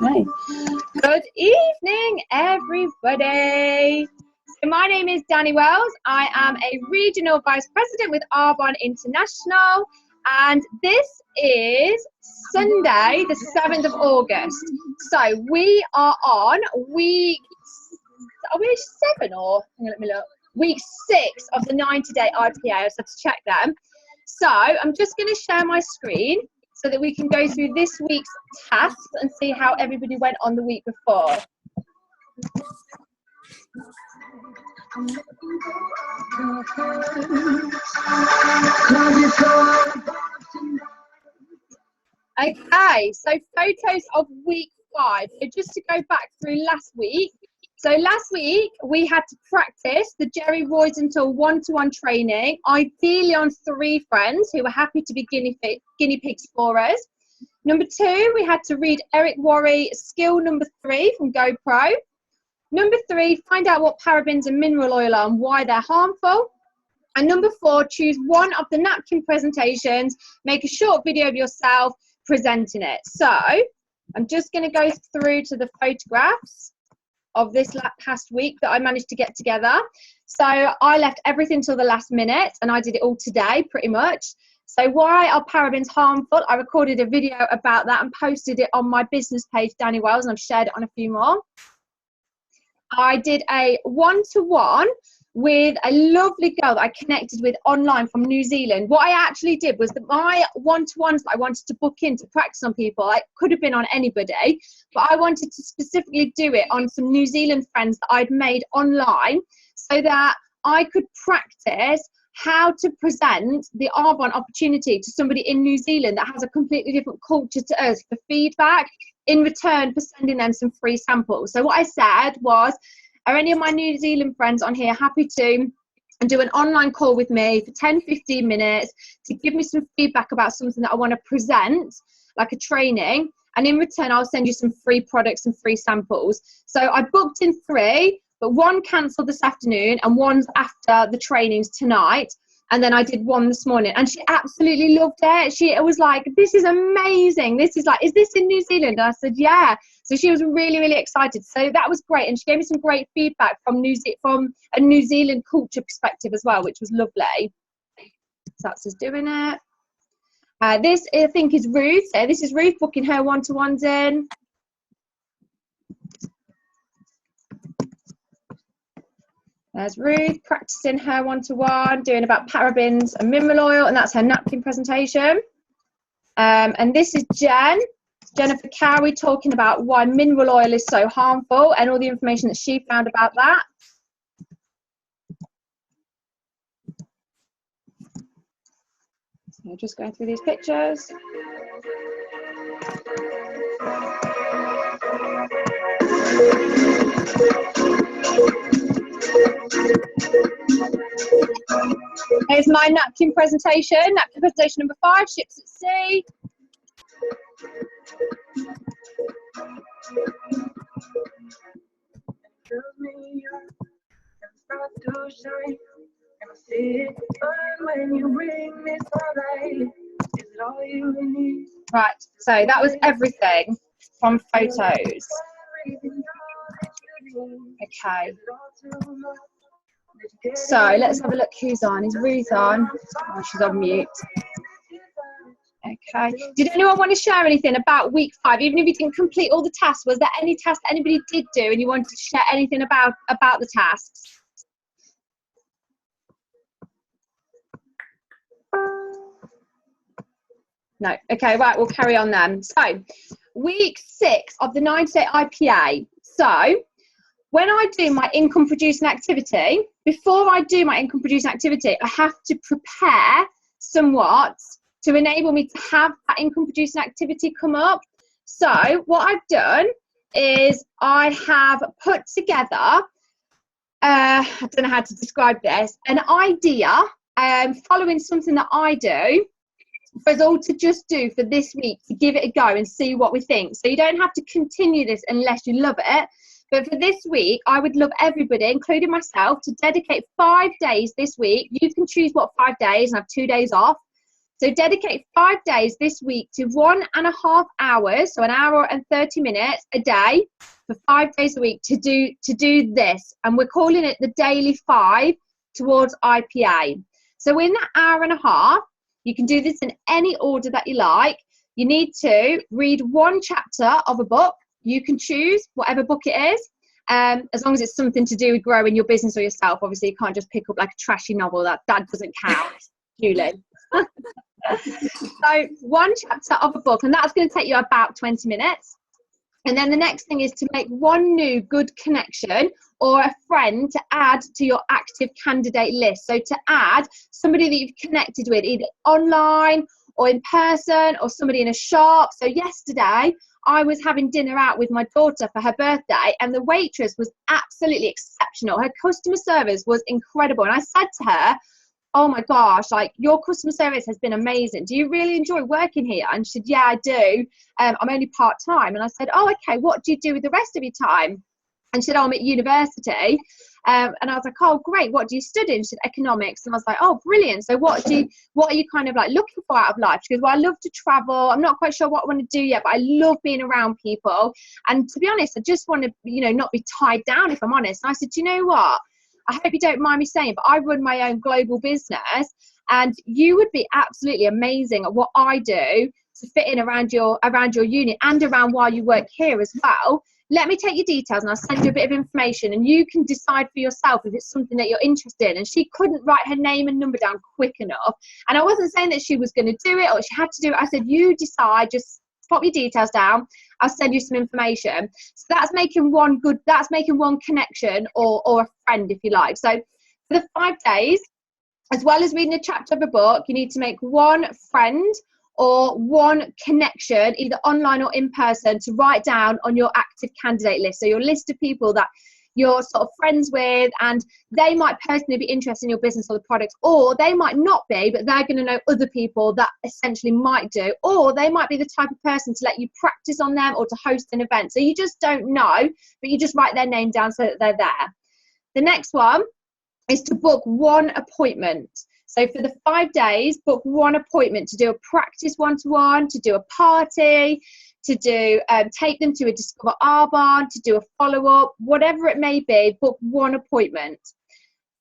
Okay. Good evening, everybody. So my name is Danny Wells. I am a Regional Vice President with Arbonne International, and this is Sunday, the 7th of August. So we are on week, are we 7 or, let me look, week 6 of the 90-day IPA. I just have to check them. So I'm just going to share my screen so that we can go through this week's tasks and see how everybody went on the week before. Okay, so photos of week 5. So just to go back through last week. So last week we had to practice the Jerry Roisenthal one-to-one training, ideally on 3 friends who were happy to be guinea pigs for us. Number 2, we had to read Eric Worre skill number 3 from GoPro. Number 3, find out what parabens and mineral oil are and why they're harmful. And number 4, choose one of the napkin presentations, make a short video of yourself presenting it. So I'm just going to go through to the photographs of this past week that I managed to get together. So I left everything till the last minute and I did it all today pretty much. So why are parabens harmful? I recorded a video about that and posted it on my business page, Danny Wells, and I've shared it on a few more. I did a one-to-one with a lovely girl that I connected with online from New Zealand. What I actually did was that my one-to-ones that I wanted to book in to practice on people, I could have been on anybody, but I wanted to specifically do it on some New Zealand friends that I'd made online so that I could practice how to present the Arbonne opportunity to somebody in New Zealand that has a completely different culture to us for feedback in return for sending them some free samples. So what I said was, are any of my New Zealand friends on here happy to do an online call with me for 10-15 minutes to give me some feedback about something that I want to present, like a training, and in return I'll send you some free products and free samples. So I booked in 3, but 1 cancelled this afternoon and 1's after the trainings tonight. And then I did 1 this morning and she absolutely loved it. She was like, this is amazing. This is like, is this in New Zealand? And I said, yeah. So she was really, really excited. So that was great. And she gave me some great feedback from a New Zealand culture perspective as well, which was lovely. So that's just doing it. This, I think, is Ruth. So this is Ruth booking her one-to-ones in. There's Ruth practicing her one-to-one, doing about parabens and mineral oil, and that's her napkin presentation. And this is Jennifer Cowie, talking about why mineral oil is so harmful and all the information that she found about that. So just going through these pictures. Here's my napkin presentation. Napkin presentation number 5, ships at sea. Right, so that was everything from photos. Okay. So let's have a look who's on. Is Ruth on? Oh, she's on mute. Okay. Did anyone want to share anything about week 5? Even if you didn't complete all the tasks, was there any task that anybody did do and you wanted to share anything about the tasks? No. Okay, right, we'll carry on then. So, week 6 of the 90-day IPA. So, when I do my income producing activity, before I do my income producing activity, I have to prepare somewhat to enable me to have that income producing activity come up. So what I've done is I have put together, I don't know how to describe this, an idea following something that I do for us all to just do for this week, to give it a go and see what we think. So you don't have to continue this unless you love it. But for this week, I would love everybody, including myself, to dedicate 5 days this week. You can choose what 5 days and have 2 days off So dedicate 5 days this week to 1.5 hours, so an hour and 30 minutes a day for 5 days a week to do this. And we're calling it the Daily 5 towards IPA. So in that hour and a half, you can do this in any order that you like. You need to read one chapter of a book. You can choose whatever book it is, as long as it's something to do with growing your business or yourself. Obviously, you can't just pick up like a trashy novel. That doesn't count, Julie. So one chapter of a book, and that's going to take you about 20 minutes. And then the next thing is to make one new good connection or a friend to add to your active candidate list. So to add somebody that you've connected with either online or in person or somebody in a shop. So yesterday I was having dinner out with my daughter for her birthday, and the waitress was absolutely exceptional. Her customer service was incredible. And I said to her, oh my gosh, like, your customer service has been amazing. Do you really enjoy working here? And she said, yeah, I do. I'm only part-time. And I said, oh, okay, what do you do with the rest of your time? And she said, oh, I'm at university. And I was like, oh, great. What do you study? And she said, economics. And I was like, oh, brilliant. So what are you kind of like looking for out of life? She goes, well, I love to travel. I'm not quite sure what I want to do yet, but I love being around people. And to be honest, I just want to, not be tied down, if I'm honest. And I said, do you know what? I hope you don't mind me saying, but I run my own global business, and you would be absolutely amazing at what I do to fit in around your unit and around while you work here as well. Let me take your details and I'll send you a bit of information, and you can decide for yourself if it's something that you're interested in. And she couldn't write her name and number down quick enough. And I wasn't saying that she was going to do it or she had to do it. I said, you decide, just pop your details down. I'll send you some information. So that's making one connection or a friend, if you like. So for the 5 days, as well as reading a chapter of a book, you need to make one friend or one connection, either online or in person, to write down on your active candidate list. So your list of people that you're sort of friends with, and they might personally be interested in your business or the products, or they might not be, but they're going to know other people that essentially might do, or they might be the type of person to let you practice on them or to host an event. So you just don't know, but you just write their name down so that they're there. The next one is to book one appointment. So for the 5 days, book one appointment to do a practice one-to-one, to do a party, to do take them to a Discover Arbonne, to do a follow-up, whatever it may be, book one appointment.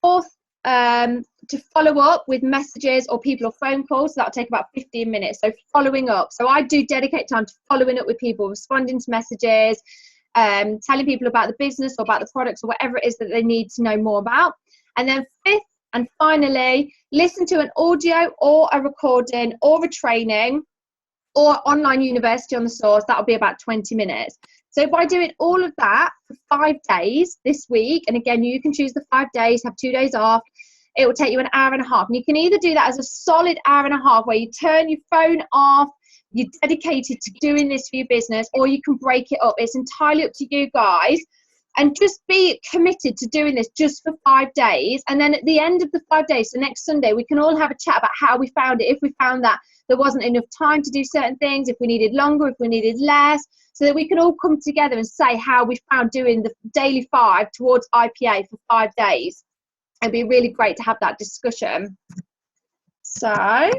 Fourth, to follow up with messages or people or phone calls, so that'll take about 15 minutes. So following up. So I do dedicate time to following up with people, responding to messages, telling people about the business or about the products or whatever it is that they need to know more about. And then fifth and finally, listen to an audio or a recording or a training or online university on the source. That'll be about 20 minutes. So by doing all of that for 5 days this week, and again, you can choose the 5 days, have 2 days off, it will take you an hour and a half. And you can either do that as a solid hour and a half where you turn your phone off, you're dedicated to doing this for your business, or you can break it up. It's entirely up to you guys. And just be committed to doing this just for 5 days. And then at the end of the 5 days, so next Sunday, we can all have a chat about how we found it. If we found that there wasn't enough time to do certain things, if we needed longer, if we needed less, so that we can all come together and say how we found doing the daily 5 towards IPA for 5 days. It'd be really great to have that discussion. So I've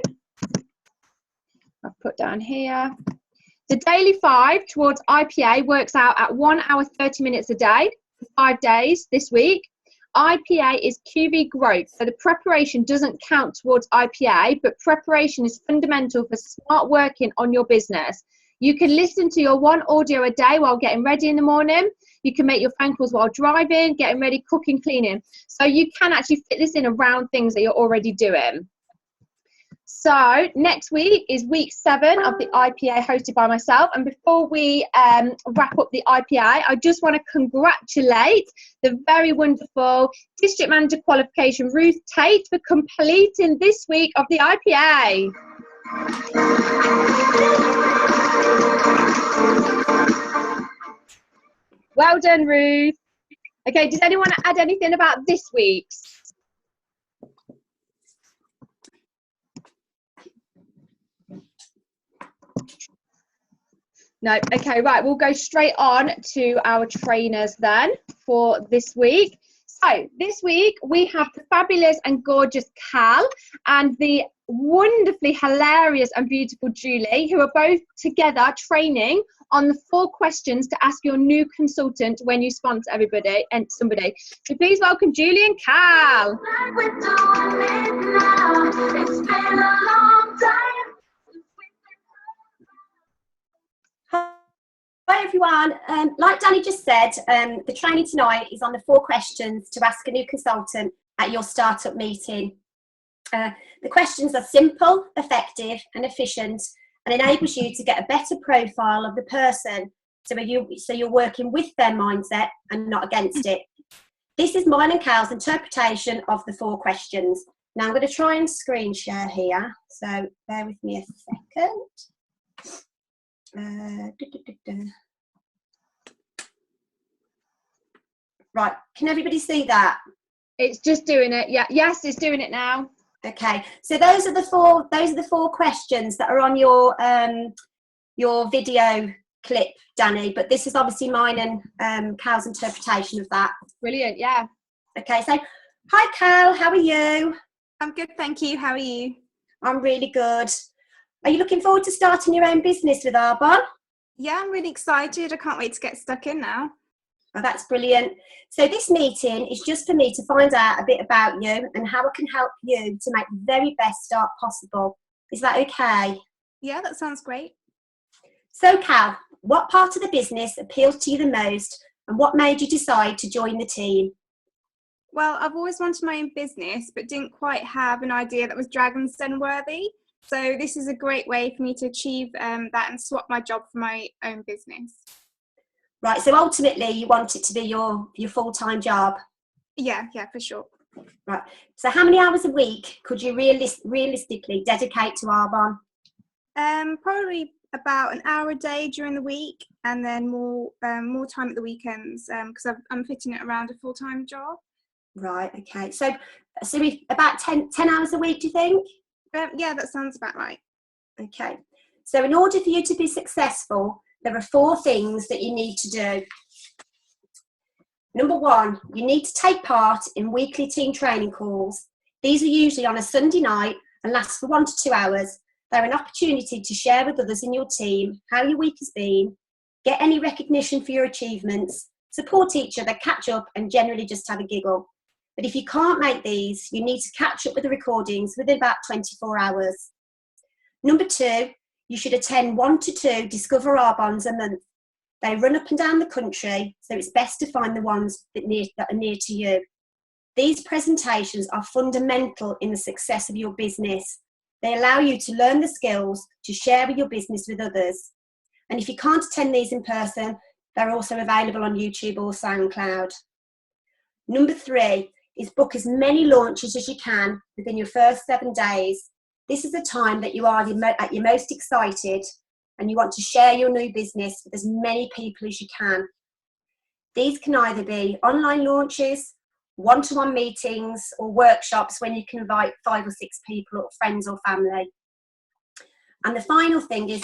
put down here. The daily 5 towards IPA works out at 1 hour 30 minutes a day for 5 days this week. IPA is QV growth, so the preparation doesn't count towards IPA, but preparation is fundamental for smart working on your business. You can listen to your one audio a day while getting ready in the morning. You can make your phone calls while driving, getting ready, cooking, cleaning. So you can actually fit this in around things that you're already doing. So next week is week 7 of the IPA hosted by myself. And before we wrap up the IPA, I just want to congratulate the very wonderful District Manager qualification, Ruth Tate, for completing this week of the IPA. Well done, Ruth. Okay, does anyone add anything about this week's? No, okay, right, we'll go straight on to our trainers then for this week. So this week we have the fabulous and gorgeous Cal and the wonderfully hilarious and beautiful Julie, who are both together training on the 4 questions to ask your new consultant when you sponsor everybody and somebody. So please welcome Julie and Cal. Hi everyone. Like Danny just said, the training tonight is on the 4 questions to ask a new consultant at your startup meeting. The questions are simple, effective and efficient, and enables you to get a better profile of the person so you're working with their mindset and not against it. This is mine and Cal's interpretation of the 4 questions. Now I'm going to try and screen share here, so bear with me a second. Right, can everybody see that? It's just doing it. Yeah, yes, it's doing it now. Okay, so those are the 4 questions that are on your video clip, Danny, but this is obviously mine and Cal's interpretation of that. Brilliant, yeah. Okay, so hi Cal, how are you? I'm good, thank you. How are you? I'm really good. Are you looking forward to starting your own business with Arbonne? Yeah, I'm really excited. I can't wait to get stuck in now. Oh, that's brilliant. So this meeting is just for me to find out a bit about you and how I can help you to make the very best start possible. Is that okay? Yeah, that sounds great. So Cal, what part of the business appeals to you the most and what made you decide to join the team? Well, I've always wanted my own business, but didn't quite have an idea that was Dragon's Den worthy. So this is a great way for me to achieve that and swap my job for my own business. Right, so ultimately you want it to be your full-time job? Yeah, for sure. Right, so how many hours a week could you realistically dedicate to Arbonne? Probably about an hour a day during the week, and then more time at the weekends because I'm fitting it around a full-time job. Right, okay. So about 10 hours a week, do you think? Yeah, that sounds about right. Okay. So in order for you to be successful, there are 4 things that you need to do. Number 1, you need to take part in weekly team training calls. These are usually on a Sunday night and last for 1 to 2 hours. They're an opportunity to share with others in your team how your week has been, get any recognition for your achievements, support each other, catch up and generally just have a giggle. But if you can't make these, you need to catch up with the recordings within about 24 hours. Number 2, you should attend 1 to 2 Discover Arbonnes a month. They run up and down the country, so it's best to find the ones that are near to you. These presentations are fundamental in the success of your business. They allow you to learn the skills to share your business with others. And if you can't attend these in person, they're also available on YouTube or SoundCloud. Number 3 is book as many launches as you can within your first 7 days. This is the time that you are at your most excited and you want to share your new business with as many people as you can. These can either be online launches, one-to-one meetings or workshops when you can invite 5 or 6 people or friends or family. And the final thing is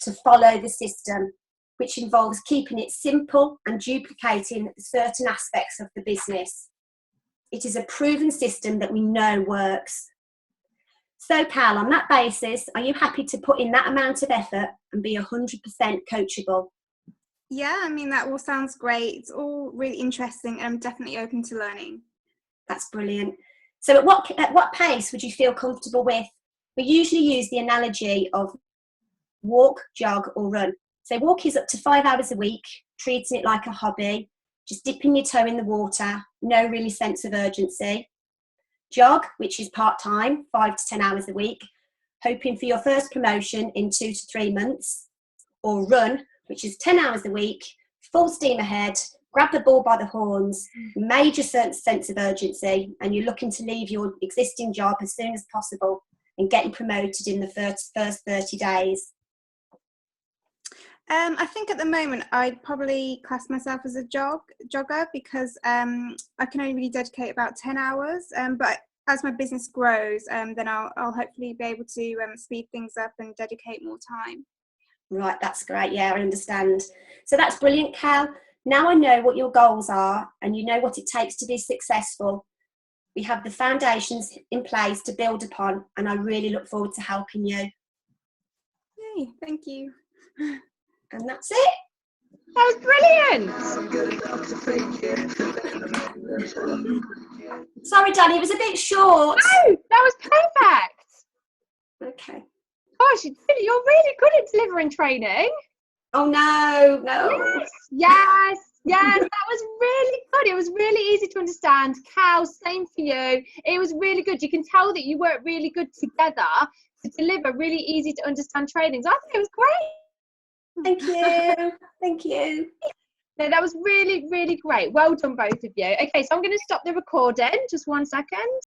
to follow the system, which involves keeping it simple and duplicating certain aspects of the business. It is a proven system that we know works. So Cal, on that basis, are you happy to put in that amount of effort and be 100% coachable? Yeah, I mean, that all sounds great. It's all really interesting and I'm definitely open to learning. That's brilliant. So at what pace would you feel comfortable with? We usually use the analogy of walk, jog or run. So walk is up to 5 hours a week, treating it like a hobby, just dipping your toe in the water, no really sense of urgency. Jog, which is part-time, 5 to 10 hours a week, hoping for your first promotion in 2 to 3 months. Or run, which is 10 hours a week, full steam ahead, grab the bull by the horns, major sense of urgency, and you're looking to leave your existing job as soon as possible and getting promoted in the first 30 days. I think at the moment I'd probably class myself as a jogger because I can only really dedicate about 10 hours. But as my business grows, then I'll hopefully be able to speed things up and dedicate more time. Right, that's great. Yeah, I understand. So that's brilliant, Cal. Now I know what your goals are and you know what it takes to be successful. We have the foundations in place to build upon, and I really look forward to helping you. Yay, thank you. And that's it. That was brilliant. Sorry, Danny, it was a bit short. No, that was perfect. Okay. Gosh, you're really good at delivering training. Oh, no. Yes, that was really good. It was really easy to understand. Cal, same for you. It was really good. You can tell that you work really good together to deliver really easy to understand trainings. I think it was great. Thank you. Thank you. No, that was really, really great. Well done, both of you. Okay, so I'm going to stop the recording. Just 1 second.